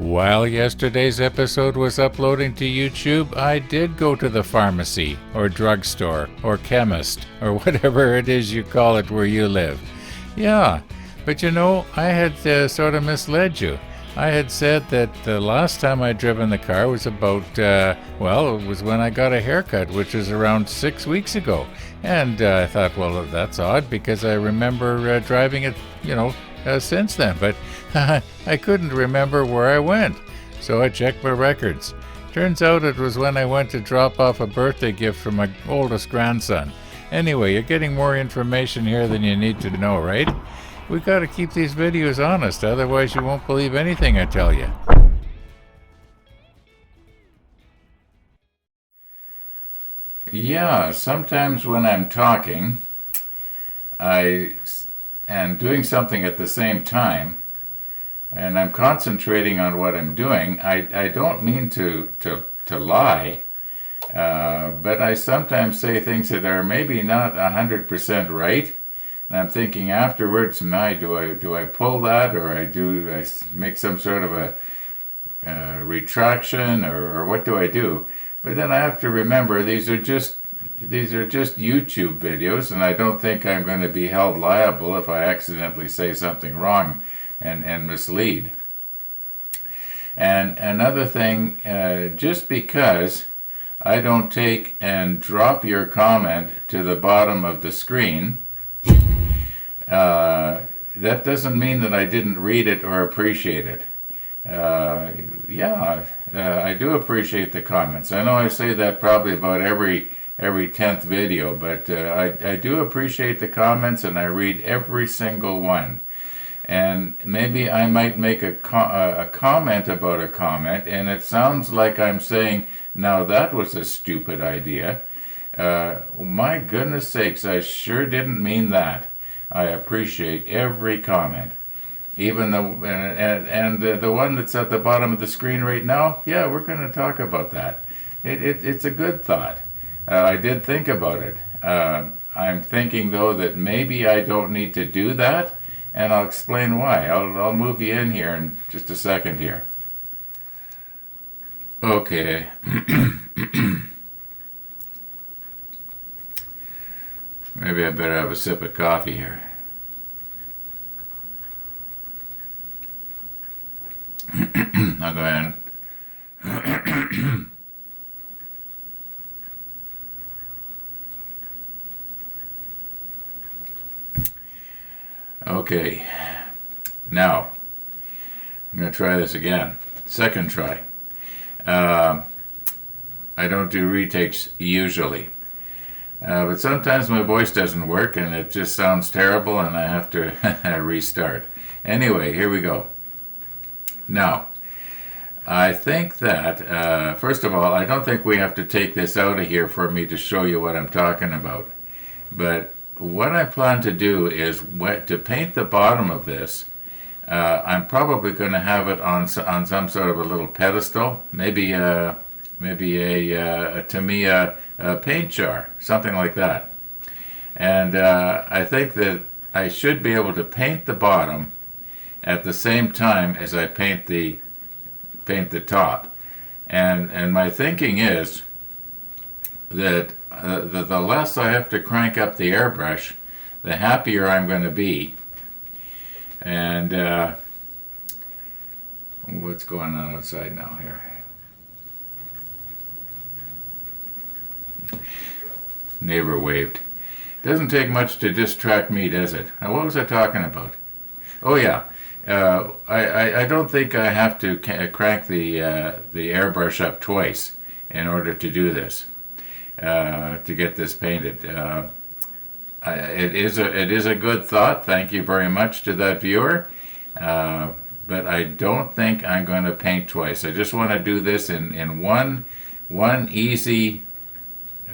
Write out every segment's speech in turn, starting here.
While yesterday's episode was uploading to YouTube, I did go to the pharmacy, or drugstore, or chemist, or whatever it is you call it where you live. Yeah, but I had sort of misled you. I had said that the last time I'd driven the car was about, it was when I got a haircut, which was around 6 weeks ago. And I thought, well, that's odd because I remember driving it, since then. But I couldn't remember where I went. So I checked my records. Turns out it was when I went to drop off a birthday gift for my oldest grandson. Anyway, you're getting more information here than you need to know, right? We gotta keep these videos honest, otherwise you won't believe anything I tell you. Yeah, sometimes when I'm talking, I am doing something at the same time, and I'm concentrating on what I'm doing. I don't mean to lie, but I sometimes say things that are maybe not 100% right. And I'm thinking afterwards, do I pull that, or do I make some sort of a retraction, or what do I do? But then I have to remember these are just YouTube videos, and I don't think I'm going to be held liable if I accidentally say something wrong and mislead. And another thing, just because I don't take and drop your comment to the bottom of the screen, that doesn't mean that I didn't read it or appreciate it. I do appreciate the comments. I know I say that probably about every 10th video, but I do appreciate the comments, and I read every single one. And maybe I might make a comment about a comment, and it sounds like I'm saying, now that was a stupid idea. My goodness sakes, I sure didn't mean that. I appreciate every comment. Even the one that's at the bottom of the screen right now, yeah, we're going to talk about that. It's a good thought. I did think about it. I'm thinking, though, that maybe I don't need to do that, and I'll explain why. I'll move you in here in just a second here. Okay. Maybe I better have a sip of coffee here. I'll go ahead. Okay. Now, I'm going to try this again. Second try. I don't do retakes usually. But sometimes my voice doesn't work and it just sounds terrible and I have to restart. Anyway, here we go. Now, I think that, first of all, I don't think we have to take this out of here for me to show you what I'm talking about. But what I plan to do is to paint the bottom of this. I'm probably going to have it on some sort of a little pedestal, maybe a Tamiya paint jar, something like that. And I think that I should be able to paint the bottom at the same time as I paint the top. And my thinking is that the less I have to crank up the airbrush, the happier I'm going to be. And what's going on outside now here? Neighbor waved. Doesn't take much to distract me, does it? What was I talking about? Oh yeah, I don't think I have to crank the airbrush up twice in order to do this, to get this painted. It is a good thought. Thank you very much to that viewer. But I don't think I'm going to paint twice. I just want to do this in one easy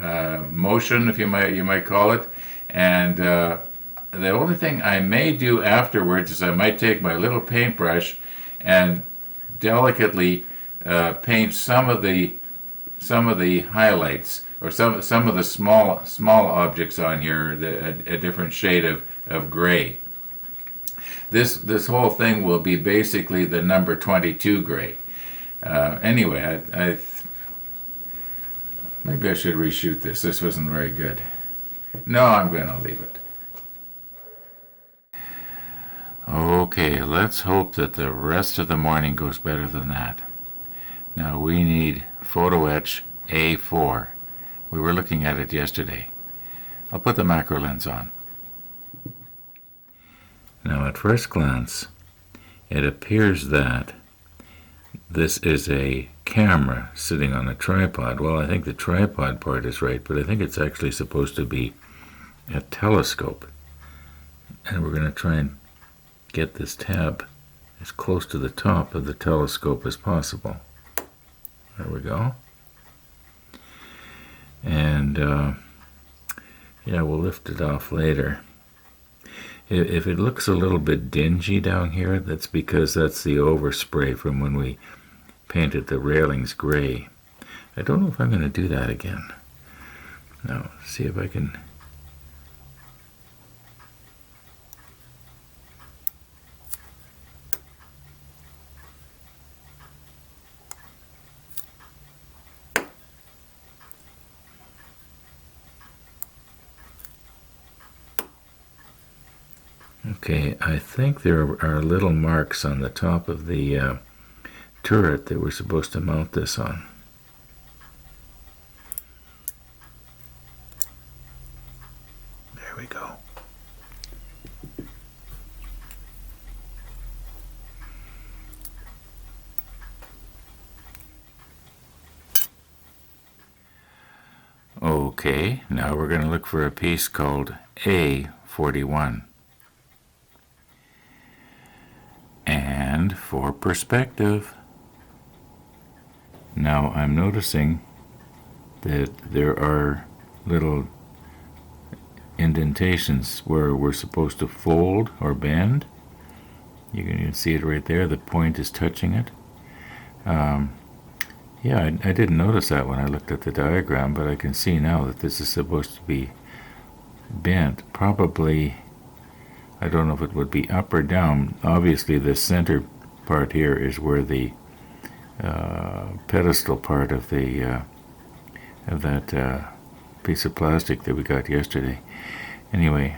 motion, if you might call it. And the only thing I may do afterwards is I might take my little paintbrush and delicately paint some of the highlights, or some of the small objects on here, a different shade of gray. This whole thing will be basically the number 22 gray. Anyway, maybe I should reshoot this. This wasn't very good. No, I'm going to leave it. Okay, let's hope that the rest of the morning goes better than that. Now we need photo etch A4. We were looking at it yesterday. I'll put the macro lens on. Now at first glance, it appears that this is a camera sitting on a tripod. Well, I think the tripod part is right, but I think it's actually supposed to be a telescope. And we're going to try and get this tab as close to the top of the telescope as possible. There we go. And yeah, we'll lift it off later. If it looks a little bit dingy down here, that's because that's the overspray from when we painted the railings gray. I don't know if I'm going to do that again. Now, see if I can. Okay, I think there are little marks on the top of the turret that we're supposed to mount this on. There we go. Okay, now we're going to look for a piece called A41. And for perspective. Now I'm noticing that there are little indentations where we're supposed to fold or bend. You can see it right there. The point is touching it. Yeah, I didn't notice that when I looked at the diagram, but I can see now that this is supposed to be bent. Probably, I don't know if it would be up or down. Obviously, the center part here is where the pedestal part of the of that piece of plastic that we got yesterday. Anyway.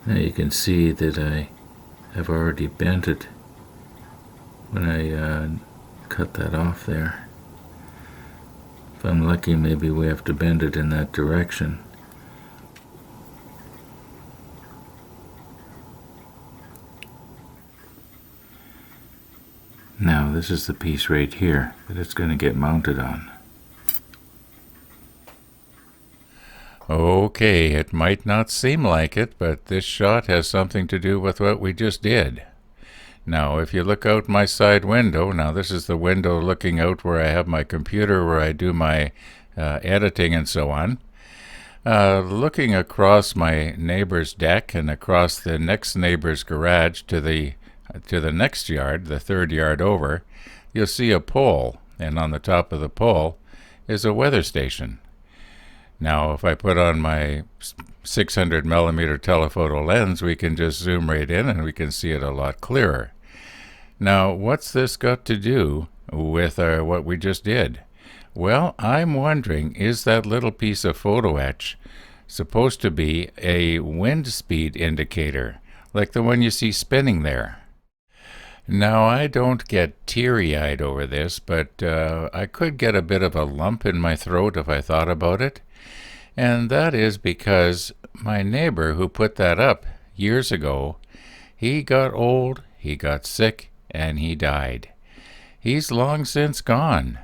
Now you can see that I have already bent it when I cut that off there. If I'm lucky, maybe we have to bend it in that direction. Now this is the piece right here that it's going to get mounted on. Okay, it might not seem like it, but this shot has something to do with what we just did. Now, if you look out my side window, now this is the window looking out where I have my computer, where I do my editing and so on. Looking across my neighbor's deck and across the next neighbor's garage to the next yard, the third yard over, you'll see a pole, and on the top of the pole is a weather station. Now, if I put on my 600 millimeter telephoto lens, we can just zoom right in and we can see it a lot clearer. Now, what's this got to do with what we just did? Well, I'm wondering, is that little piece of photo etch supposed to be a wind speed indicator, like the one you see spinning there? Now, I don't get teary-eyed over this, but I could get a bit of a lump in my throat if I thought about it. And that is because my neighbor who put that up years ago, he got old, he got sick, and he died. He's long since gone,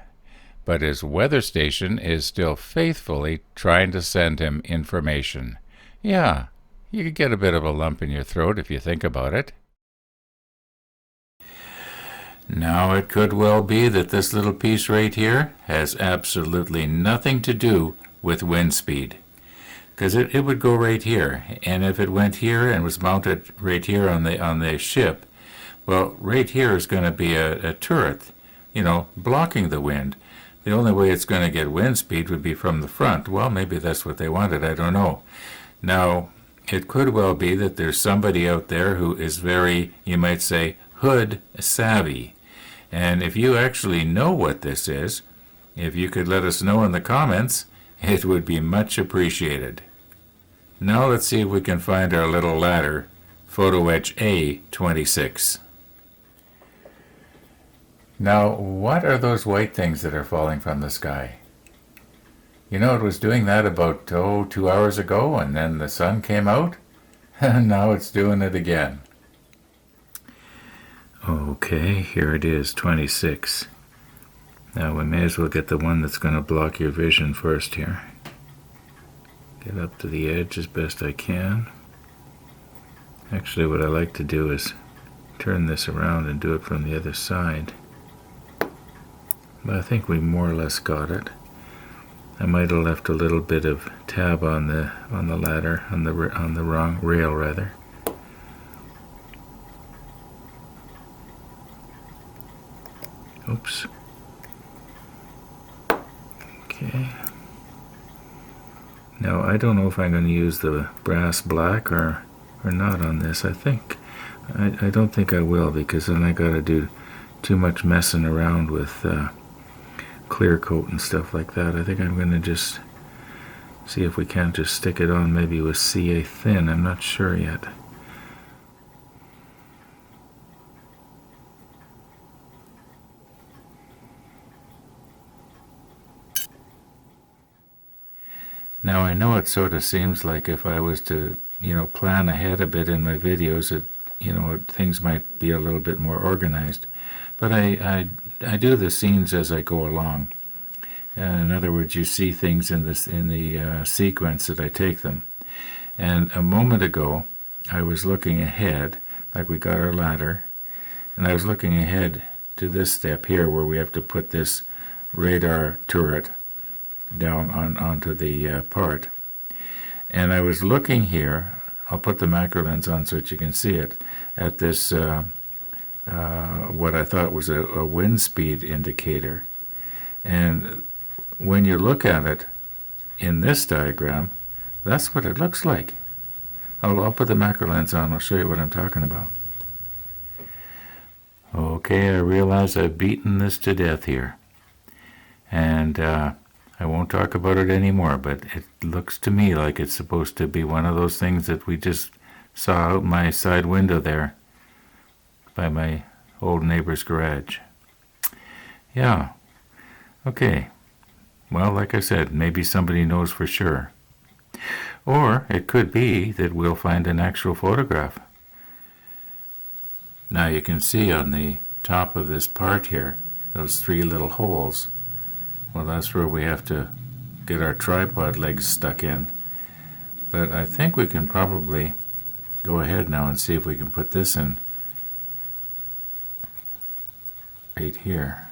but his weather station is still faithfully trying to send him information. Yeah, you could get a bit of a lump in your throat if you think about it. Now it could well be that this little piece right here has absolutely nothing to do with wind speed. Because it would go right here, and if it went here and was mounted right here on the ship, well, right here is going to be a turret, blocking the wind. The only way it's going to get wind speed would be from the front. Well, maybe that's what they wanted, I don't know. Now, it could well be that there's somebody out there who is very, you might say, hood savvy. And if you actually know what this is, if you could let us know in the comments, it would be much appreciated. Now let's see if we can find our little ladder, photo etch A26. Now, what are those white things that are falling from the sky? It was doing that about, 2 hours ago, and then the sun came out, and now it's doing it again. Okay, here it is, 26. Now we may as well get the one that's going to block your vision first here. Get up to the edge as best I can. Actually, what I like to do is turn this around and do it from the other side. But I think we more or less got it. I might have left a little bit of tab on the ladder, on the wrong rail rather. Oops. Okay. Now I don't know if I'm going to use the brass black or not on this. I don't think I will, because then I got to do too much messing around with clear coat and stuff like that. I think I'm going to just see if we can't just stick it on maybe with CA thin. I'm not sure yet. Now I know it sort of seems like if I was to, plan ahead a bit in my videos, things might be a little bit more organized. But I do the scenes as I go along. In other words, you see things in the sequence that I take them. And a moment ago, I was looking ahead, like we got our ladder, and I was looking ahead to this step here where we have to put this radar turret down onto the part. And I was looking here, I'll put the macro lens on so that you can see it, at this what I thought was a wind speed indicator. And when you look at it in this diagram, that's what it looks like. I'll put the macro lens on, I'll show you what I'm talking about. Okay, I realize I've beaten this to death here. And I won't talk about it anymore, but it looks to me like it's supposed to be one of those things that we just saw out my side window there by my old neighbor's garage. Yeah, okay. Well, like I said, maybe somebody knows for sure. Or it could be that we'll find an actual photograph. Now you can see on the top of this part here, those 3 little holes. Well, that's where we have to get our tripod legs stuck in. But I think we can probably go ahead now and see if we can put this in right here.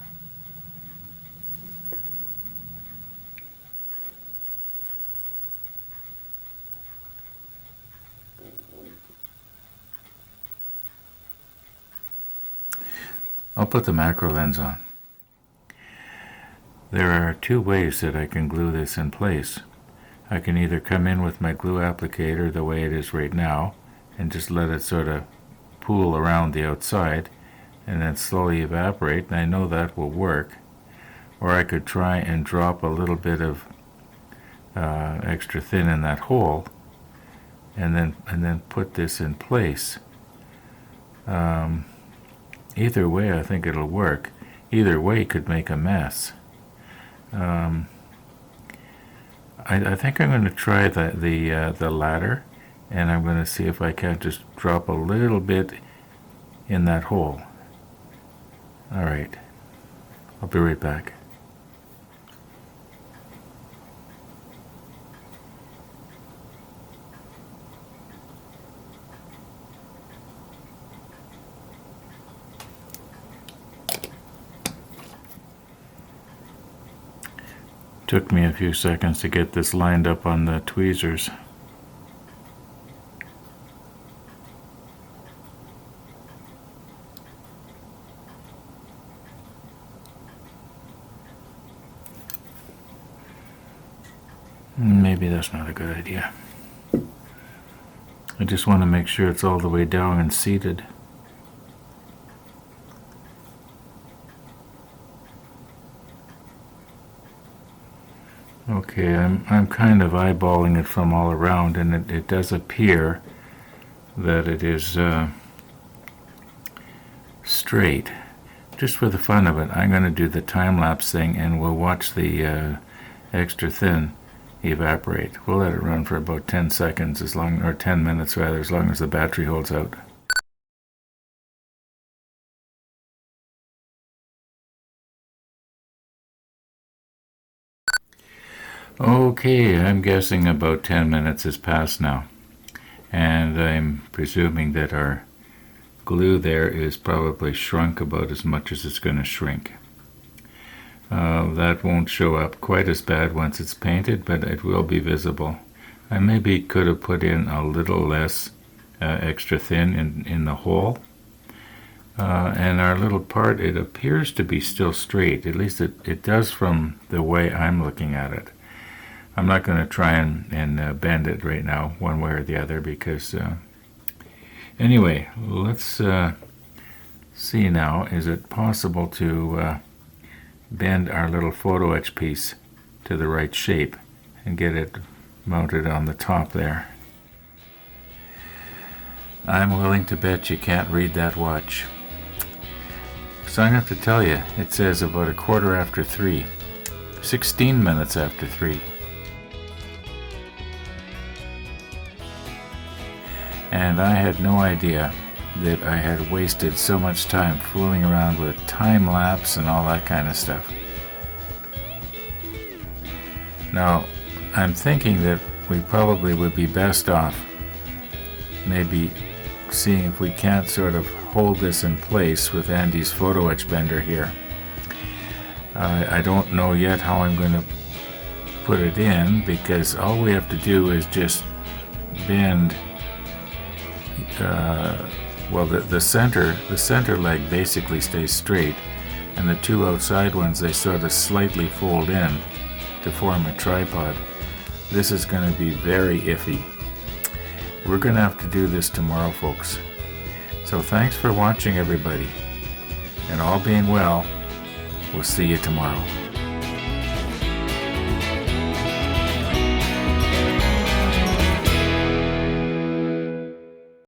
I'll put the macro lens on. There are 2 ways that I can glue this in place. I can either come in with my glue applicator the way it is right now and just let it sort of pool around the outside and then slowly evaporate, and I know that will work. Or I could try and drop a little bit of extra thin in that hole and then put this in place. Either way, I think it'll work. Either way could make a mess. I think I'm going to try the ladder, and I'm going to see if I can't just drop a little bit in that hole. All right, I'll be right back. Took me a few seconds to get this lined up on the tweezers. Maybe that's not a good idea. I just want to make sure it's all the way down and seated. Okay, I'm kind of eyeballing it from all around, and it does appear that it is straight. Just for the fun of it, I'm going to do the time-lapse thing, and we'll watch the extra thin evaporate. We'll let it run for about 10 seconds, or 10 minutes rather, as long as the battery holds out. Okay, I'm guessing about 10 minutes has passed now, and I'm presuming that our glue there is probably shrunk about as much as it's going to shrink. That won't show up quite as bad once it's painted, but it will be visible. I maybe could have put in a little less extra thin in the hole. And our little part, it appears to be still straight. At least it does from the way I'm looking at it. I'm not going to try and bend it right now, one way or the other, because... Anyway, let's see now. Is it possible to bend our little photo etch piece to the right shape and get it mounted on the top there? I'm willing to bet you can't read that watch. So I'm going to have to tell you, it says about 3:15, 16 minutes after 3. And I had no idea that I had wasted so much time fooling around with time lapse and all that kind of stuff. Now, I'm thinking that we probably would be best off maybe seeing if we can't sort of hold this in place with Andy's photo etch bender here. I don't know yet how I'm going to put it in, because all we have to do is just bend the center leg basically stays straight, and the two outside ones, they sort of slightly fold in to form a tripod. This is going to be very iffy. We're going to have to do this tomorrow, folks. So thanks for watching, everybody, and all being well, we'll see you tomorrow.